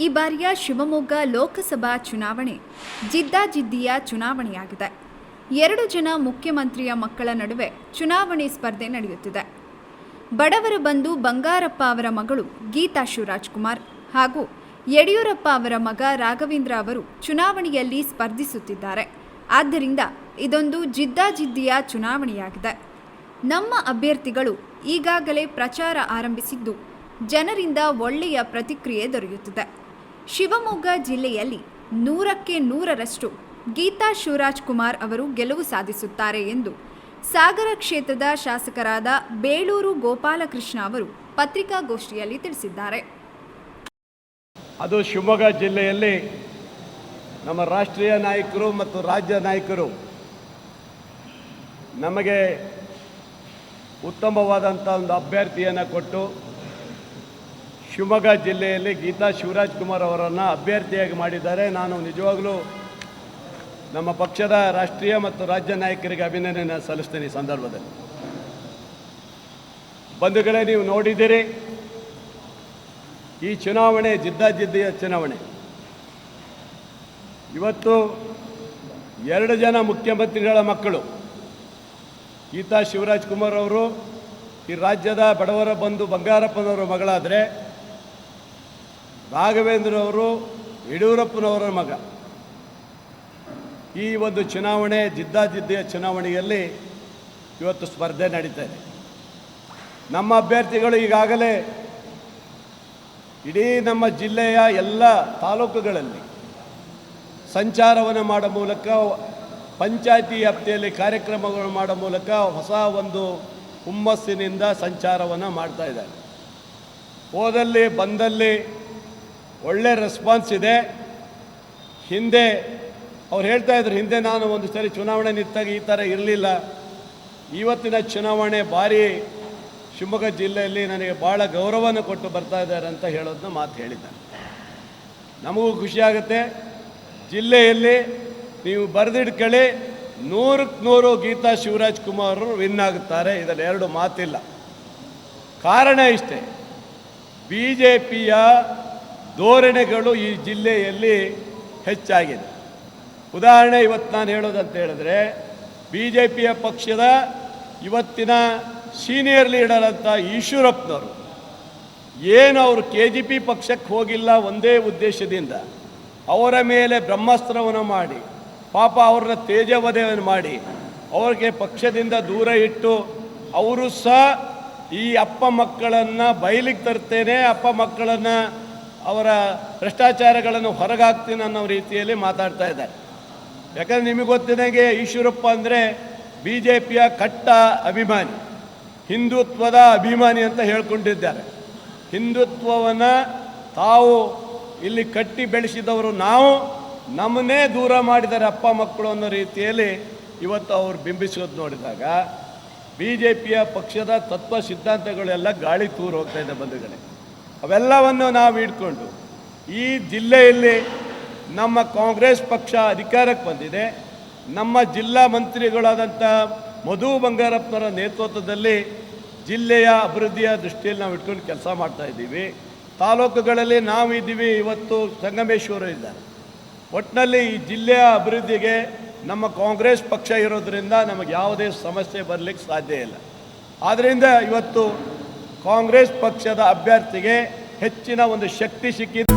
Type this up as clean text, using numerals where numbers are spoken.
ಈ ಬಾರಿಯ ಶಿವಮೊಗ್ಗ ಲೋಕಸಭಾ ಚುನಾವಣೆ ಜಿದ್ದಾಜಿದ್ದಿಯ ಚುನಾವಣೆಯಾಗಿದೆ. 2 ಜನ ಮುಖ್ಯಮಂತ್ರಿಯ ಮಕ್ಕಳ ನಡುವೆ ಚುನಾವಣೆ ಸ್ಪರ್ಧೆ ನಡೆಯುತ್ತಿದೆ. ಬಡವರ ಬಂಧು ಬಂಗಾರಪ್ಪ ಅವರ ಮಗಳು ಗೀತಾ ಶಿವರಾಜ್ಕುಮಾರ್ ಹಾಗೂ ಯಡಿಯೂರಪ್ಪ ಅವರ ಮಗ ರಾಘವೇಂದ್ರ ಅವರು ಚುನಾವಣೆಯಲ್ಲಿ ಸ್ಪರ್ಧಿಸುತ್ತಿದ್ದಾರೆ. ಆದ್ದರಿಂದ ಇದೊಂದು ಜಿದ್ದಾಜಿದ್ದಿಯ ಚುನಾವಣೆಯಾಗಿದೆ. ನಮ್ಮ ಅಭ್ಯರ್ಥಿಗಳು ಈಗಾಗಲೇ ಪ್ರಚಾರ ಆರಂಭಿಸಿದ್ದು ಜನರಿಂದ ಒಳ್ಳೆಯ ಪ್ರತಿಕ್ರಿಯೆ ದೊರೆಯುತ್ತಿದೆ. ಶಿವಮೊಗ್ಗ ಜಿಲ್ಲೆಯಲ್ಲಿ 100ಕ್ಕೆ 100ರಷ್ಟು ಗೀತಾ ಶಿವರಾಜ್ಕುಮಾರ್ ಅವರು ಗೆಲುವು ಸಾಧಿಸುತ್ತಾರೆ ಎಂದು ಸಾಗರ ಕ್ಷೇತ್ರದ ಶಾಸಕರಾದ ಬೇಳೂರು ಗೋಪಾಲಕೃಷ್ಣ ಅವರು ಪತ್ರಿಕಾಗೋಷ್ಠಿಯಲ್ಲಿ ತಿಳಿಸಿದ್ದಾರೆ. ಅದು ಶಿವಮೊಗ್ಗ ಜಿಲ್ಲೆಯಲ್ಲಿ ನಮ್ಮ ರಾಷ್ಟ್ರೀಯ ನಾಯಕರು ಮತ್ತು ರಾಜ್ಯ ನಾಯಕರು ನಮಗೆ ಉತ್ತಮವಾದಂಥ ಒಂದು ಅಭ್ಯರ್ಥಿಯನ್ನು ಕೊಟ್ಟು ಶಿವಮೊಗ್ಗ ಜಿಲ್ಲೆಯಲ್ಲಿ ಗೀತಾ ಶಿವರಾಜ್ಕುಮಾರ್ ಅವರನ್ನು ಅಭ್ಯರ್ಥಿಯಾಗಿ ಮಾಡಿದ್ದಾರೆ. ನಾನು ನಿಜವಾಗಲೂ ನಮ್ಮ ಪಕ್ಷದ ರಾಷ್ಟ್ರೀಯ ಮತ್ತು ರಾಜ್ಯ ನಾಯಕರಿಗೆ ಅಭಿನಂದನೆ ಸಲ್ಲಿಸ್ತೀನಿ. ಈ ಸಂದರ್ಭದಲ್ಲಿ ಬಂಧುಗಳೇ, ನೀವು ನೋಡಿದ್ದೀರಿ, ಈ ಚುನಾವಣೆ ಜಿದ್ದಾಜಿದ್ದಿಯ ಚುನಾವಣೆ. ಇವತ್ತು 2 ಜನ ಮುಖ್ಯಮಂತ್ರಿಗಳ ಮಕ್ಕಳು ಗೀತಾ ಶಿವರಾಜ್ಕುಮಾರ್ ಅವರು ಈ ರಾಜ್ಯದ ಬಡವರ ಬಂಧು ಬಂಗಾರಪ್ಪನವರ ಮಗಳಾದರೆ, ರಾಘವೇಂದ್ರ ಅವರು ಯಡಿಯೂರಪ್ಪನವರ ಮಗ. ಈ ಒಂದು ಚುನಾವಣೆ ಜಿದ್ದಾಜಿದ್ದಿಯ ಚುನಾವಣೆಯಲ್ಲಿ ಇವತ್ತು ಸ್ಪರ್ಧೆ ನಡೀತಾ ಇದೆ. ನಮ್ಮ ಅಭ್ಯರ್ಥಿಗಳು ಈಗಾಗಲೇ ಇಡೀ ನಮ್ಮ ಜಿಲ್ಲೆಯ ಎಲ್ಲ ತಾಲೂಕುಗಳಲ್ಲಿ ಸಂಚಾರವನ್ನು ಮಾಡೋ ಮೂಲಕ, ಪಂಚಾಯತಿ ವ್ಯಾಪ್ತಿಯಲ್ಲಿ ಕಾರ್ಯಕ್ರಮಗಳು ಮಾಡೋ ಮೂಲಕ ಹೊಸ ಒಂದು ಹುಮ್ಮಸ್ಸಿನಿಂದ ಸಂಚಾರವನ್ನು ಮಾಡ್ತಾ ಇದ್ದಾರೆ. ಹೋದಲ್ಲಿ ಬಂದಲ್ಲಿ ಒಳ್ಳೆ ರೆಸ್ಪಾನ್ಸ್ ಇದೆ. ಹಿಂದೆ ಅವ್ರು ಹೇಳ್ತಾ ಇದ್ರು, ಹಿಂದೆ ನಾನು ಒಂದು ಸರಿ ಚುನಾವಣೆ ನಿಂತಾಗ ಈ ಥರ ಇರಲಿಲ್ಲ, ಇವತ್ತಿನ ಚುನಾವಣೆ ಭಾರಿ ಶಿವಮೊಗ್ಗ ಜಿಲ್ಲೆಯಲ್ಲಿ ನನಗೆ ಭಾಳ ಗೌರವವನ್ನು ಕೊಟ್ಟು ಬರ್ತಾ ಇದ್ದಾರೆ ಅಂತ ಹೇಳೋದನ್ನ ಮಾತು ಹೇಳಿದ್ದಾರೆ. ನಮಗೂ ಖುಷಿಯಾಗುತ್ತೆ. ಜಿಲ್ಲೆಯಲ್ಲಿ ನೀವು ಬರೆದಿಟ್ಕೊಳ್ಳಿ, 100ಕ್ಕೆ 100 ಗೀತಾ ಶಿವರಾಜ್ಕುಮಾರ್ ಅವರು ವಿನ್ ಆಗುತ್ತಾರೆ. ಇದರಲ್ಲಿ 2 ಮಾತಿಲ್ಲ. ಕಾರಣ ಇಷ್ಟೇ, BJPಯ ಧೋರಣೆಗಳು ಈ ಜಿಲ್ಲೆಯಲ್ಲಿ ಹೆಚ್ಚಾಗಿದೆ. ಉದಾಹರಣೆ ಇವತ್ತು ನಾನು ಹೇಳೋದಂತ ಹೇಳಿದ್ರೆ, BJPಯ ಪಕ್ಷದ ಇವತ್ತಿನ ಸೀನಿಯರ್ ಲೀಡರ್ ಅಂತ ಈಶ್ವರಪ್ಪನವರು ಏನು ಅವರು KJP ಪಕ್ಷಕ್ಕೆ ಹೋಗಿಲ್ಲ, ಒಂದೇ ಉದ್ದೇಶದಿಂದ ಅವರ ಮೇಲೆ ಬ್ರಹ್ಮಾಸ್ತ್ರವನ್ನು ಮಾಡಿ ಪಾಪ ಅವ್ರನ್ನ ತೇಜವಧೆಯನ್ನು ಮಾಡಿ ಅವ್ರಿಗೆ ಪಕ್ಷದಿಂದ ದೂರ ಇಟ್ಟು, ಅವರು ಸಹ ಈ ಅಪ್ಪ ಮಕ್ಕಳನ್ನು ಬಯಲಿಗೆ ತರ್ತೇನೆ, ಅಪ್ಪ ಮಕ್ಕಳನ್ನು ಅವರ ಭ್ರಷ್ಟಾಚಾರಗಳನ್ನು ಹೊರಗಾಗ್ತೀನಿ ಅನ್ನೋ ರೀತಿಯಲ್ಲಿ ಮಾತಾಡ್ತಾ ಇದ್ದಾರೆ. ಯಾಕಂದರೆ ನಿಮಗೆ ಗೊತ್ತಿದಂಗೆ ಈಶ್ವರಪ್ಪ ಅಂದರೆ BJPಯ ಕಟ್ಟ ಅಭಿಮಾನಿ, ಹಿಂದುತ್ವದ ಅಭಿಮಾನಿ ಅಂತ ಹೇಳ್ಕೊಂಡಿದ್ದಾರೆ. ಹಿಂದುತ್ವವನ್ನು ತಾವು ಇಲ್ಲಿ ಕಟ್ಟಿ ಬೆಳೆಸಿದವರು ನಾವು, ನಮ್ಮನ್ನೇ ದೂರ ಮಾಡಿದ್ದಾರೆ ಅಪ್ಪ ಮಕ್ಕಳು ಅನ್ನೋ ರೀತಿಯಲ್ಲಿ ಇವತ್ತು ಅವರು ಬಿಂಬಿಸೋದು ನೋಡಿದಾಗ BJPಯ ಪಕ್ಷದ ತತ್ವ ಸಿದ್ಧಾಂತಗಳೆಲ್ಲ ಗಾಳಿ ತೂರು ಹೋಗ್ತಾ ಇದೆ ಬಂಧುಗಳೇ. ಅವೆಲ್ಲವನ್ನು ನಾವು ಇಟ್ಕೊಂಡು ಈ ಜಿಲ್ಲೆಯಲ್ಲಿ ನಮ್ಮ ಕಾಂಗ್ರೆಸ್ ಪಕ್ಷ ಅಧಿಕಾರಕ್ಕೆ ಬಂದಿದೆ. ನಮ್ಮ ಜಿಲ್ಲಾ ಮಂತ್ರಿಗಳಾದಂಥ ಮಧು ಬಂಗಾರಪ್ಪನವರ ನೇತೃತ್ವದಲ್ಲಿ ಜಿಲ್ಲೆಯ ಅಭಿವೃದ್ಧಿಯ ದೃಷ್ಟಿಯಲ್ಲಿ ನಾವು ಇಟ್ಕೊಂಡು ಕೆಲಸ ಮಾಡ್ತಾ ಇದ್ದೀವಿ. ತಾಲೂಕುಗಳಲ್ಲಿ ನಾವು ಇದ್ದೀವಿ, ಇವತ್ತು ಸಂಗಮೇಶ್ವರ ಇದ್ದಾರೆ. ಒಟ್ಟಿನಲ್ಲಿ ಈ ಜಿಲ್ಲೆಯ ಅಭಿವೃದ್ಧಿಗೆ ನಮ್ಮ ಕಾಂಗ್ರೆಸ್ ಪಕ್ಷ ಇರೋದರಿಂದ ನಮಗೆ ಯಾವುದೇ ಸಮಸ್ಯೆ ಬರಲಿಕ್ಕೆ ಸಾಧ್ಯ ಇಲ್ಲ. ಆದ್ದರಿಂದ ಇವತ್ತು ಕಾಂಗ್ರೆಸ್ ಪಕ್ಷದ ಅಭ್ಯರ್ಥಿಗೆ ಹೆಚ್ಚಿನ ಒಂದು ಶಕ್ತಿ ಸಿಕ್ಕಿದೆ.